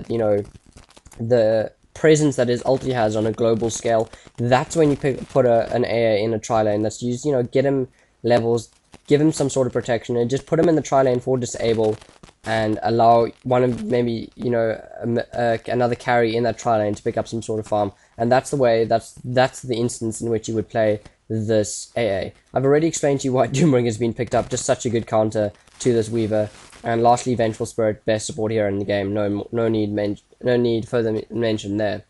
you know, the presence that his ulti has on a global scale, that's when you put an AA in a tri-lane that's used, you know, get him levels, give him some sort of protection, and just put him in the tri-lane for disable, and allow one of, maybe, you know, another carry in that tri-lane to pick up some sort of farm. And that's the way, that's the instance in which you would play this AA. I've already explained to you why Doomring has been picked up, just such a good counter to this Weaver. And lastly, Vengeful Spirit, best support hero in the game, no need further mention there.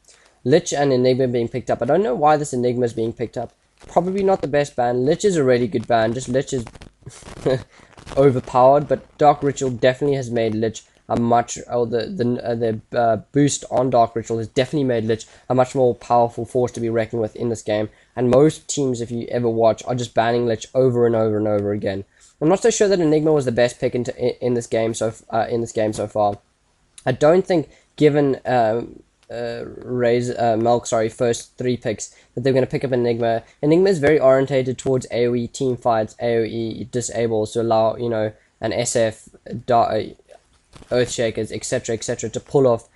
Lich and Enigma being picked up. I don't know why this Enigma is being picked up. Probably not the best ban. Lich is a really good ban, just Lich is overpowered, but Dark Ritual definitely has made Lich a much, the boost on Dark Ritual has definitely made Lich a much more powerful force to be reckoned with in this game, and most teams, if you ever watch, are just banning Lich over and over and over again. I'm not so sure that Enigma was the best pick in this game so far. I don't think, given Milk's first 3 picks, that they're going to pick up Enigma. Enigma is very orientated towards AoE team fights, AoE disables to allow, you know, an SF, Earthshakers, etc., to pull off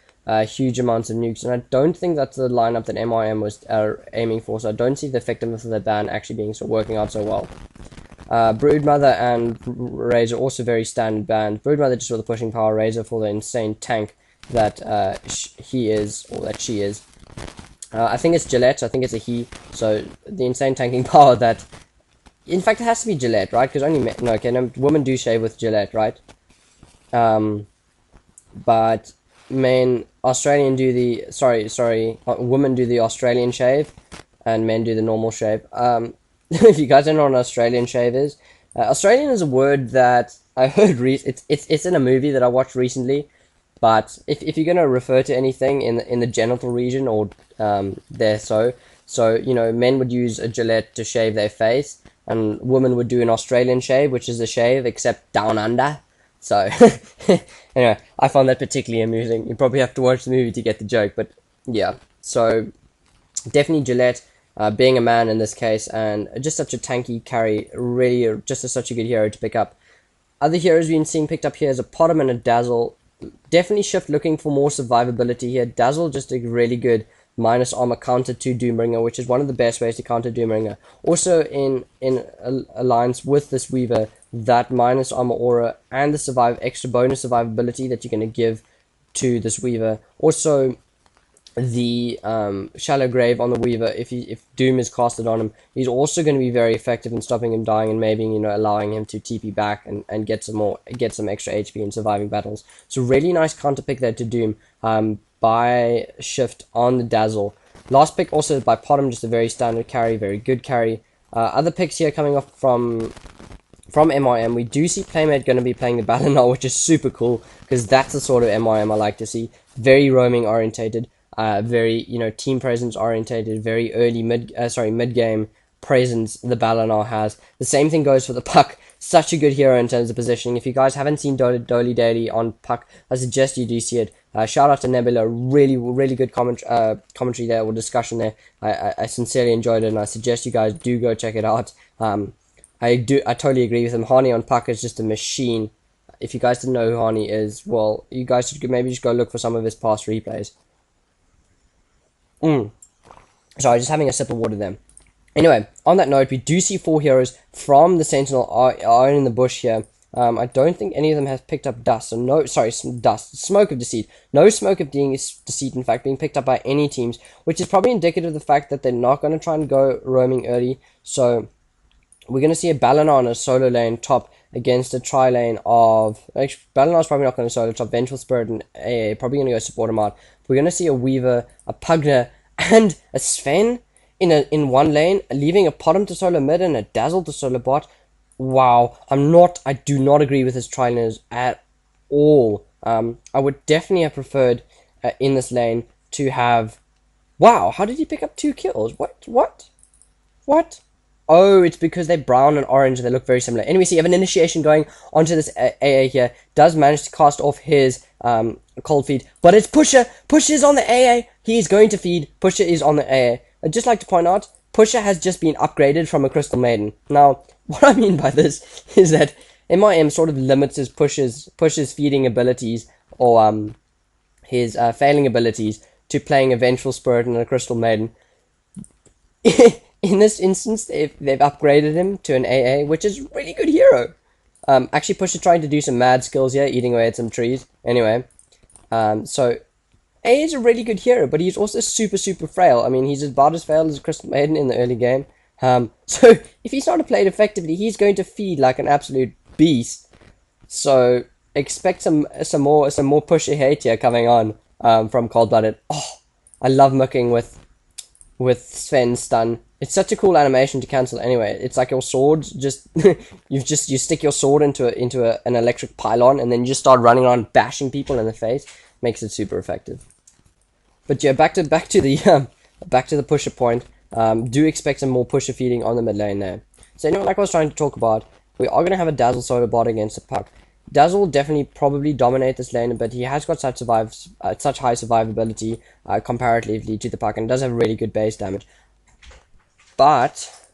huge amounts of nukes. And I don't think that's the lineup that MYM was aiming for, so I don't see the effectiveness of the ban actually being working out so well. Broodmother and Razor also very standard bans. Broodmother just for the pushing power, Razor for the insane tank that he is, or that she is. I think it's Gillette, I think it's a he, so the insane tanking power that, in fact it has to be Gillette, right, because only women do shave with Gillette, right, but women do the Australian shave, and men do the normal shave. If you guys don't know what an Australian shave is, Australian is a word that I heard it's in a movie that I watched recently. But if you're gonna refer to anything in the genital region, or so you know, men would use a Gillette to shave their face, and women would do an Australian shave, which is a shave except down under. So anyway, I found that particularly amusing. You probably have to watch the movie to get the joke, but yeah. So definitely Gillette, being a man in this case, and just such a tanky carry, really just such a good hero to pick up. Other heroes we've been seeing picked up here is a Potom and a Dazzle. Definitely Shift looking for more survivability here. Dazzle just a really good minus armor counter to Doombringer, which is one of the best ways to counter Doombringer. Also in alliance with this Weaver, that minus armor aura and the extra bonus survivability that you're going to give to this Weaver. Also the Shallow Grave on the Weaver, if Doom is casted on him, he's also going to be very effective in stopping him dying, and maybe, you know, allowing him to TP back and get some extra HP in surviving battles. So really nice counter pick there to Doom by Shift on the Dazzle. Last pick also by Potom, just a very standard carry, very good carry. Other picks here coming off from MYM, we do see Playmate going to be playing the Ballinar, which is super cool, because that's the sort of MYM I like to see. Very roaming orientated. Very, you know, team presence orientated, very early mid-game presence the Ballinar has. The same thing goes for the Puck. Such a good hero in terms of positioning. If you guys haven't seen Dolly Daily on Puck, I suggest you do see it. Shout out to Nebula, really good commentary there, or discussion there. I sincerely enjoyed it, and I suggest you guys do go check it out. I totally agree with him. Hani on Puck is just a machine. If you guys didn't know who Hani is, well, you guys should maybe just go look for some of his past replays. Sorry, just having a sip of water there. Anyway, on that note, we do see 4 heroes from the Sentinel are in the bush here. I don't think any of them has picked up dust. So smoke of deceit. No smoke of deceit, in fact, being picked up by any teams, which is probably indicative of the fact that they're not going to try and go roaming early. So we're going to see a Ballinar on a solo lane top against a tri-lane of... Actually, Ballinar's probably not going to solo top. Vengeful Spirit and AA probably going to go support him out. We're going to see a Weaver, a Pugner, and a Sven in one lane, leaving a Potom to solo mid and a Dazzle to solo bot. Wow, I do not agree with his tri-laners at all. I would definitely have preferred in this lane to have... Wow, how did he pick up 2 kills? What? Oh, it's because they're brown and orange and they look very similar. Anyway, so you have an initiation going onto this AA here. Does manage to cast off his cold feed, but it's Pusher. Pusher is on the AA. He is going to feed. Pusher is on the AA. I'd just like to point out, Pusher has just been upgraded from a Crystal Maiden. Now, what I mean by this is that MYM sort of limits his Pusher's feeding abilities, or his failing abilities to playing a Vengeful Spirit and a Crystal Maiden. In this instance, they've upgraded him to an AA, which is a really good hero. Actually, Pusha trying to do some mad skills here, eating away at some trees. Anyway, so A is a really good hero, but he's also super, super frail. I mean, he's about as frail as a Crystal Maiden in the early game. So if he's not played effectively, he's going to feed like an absolute beast. So expect some more Pusha hate here coming on from Cold Blooded. Oh, I love mucking with Sven's stun. It's such a cool animation to cancel anyway. It's like your sword just you stick your sword into an electric pylon and then you just start running around bashing people in the face. Makes it super effective. But yeah, back to the Pusher point. Do expect some more Pusher feeding on the mid lane there. So anyway, like I was trying to talk about, we are gonna have a Dazzle solo bot against the Puck. Dazzle will definitely probably dominate this lane, but he has got such high survivability comparatively to the Puck, and does have really good base damage. But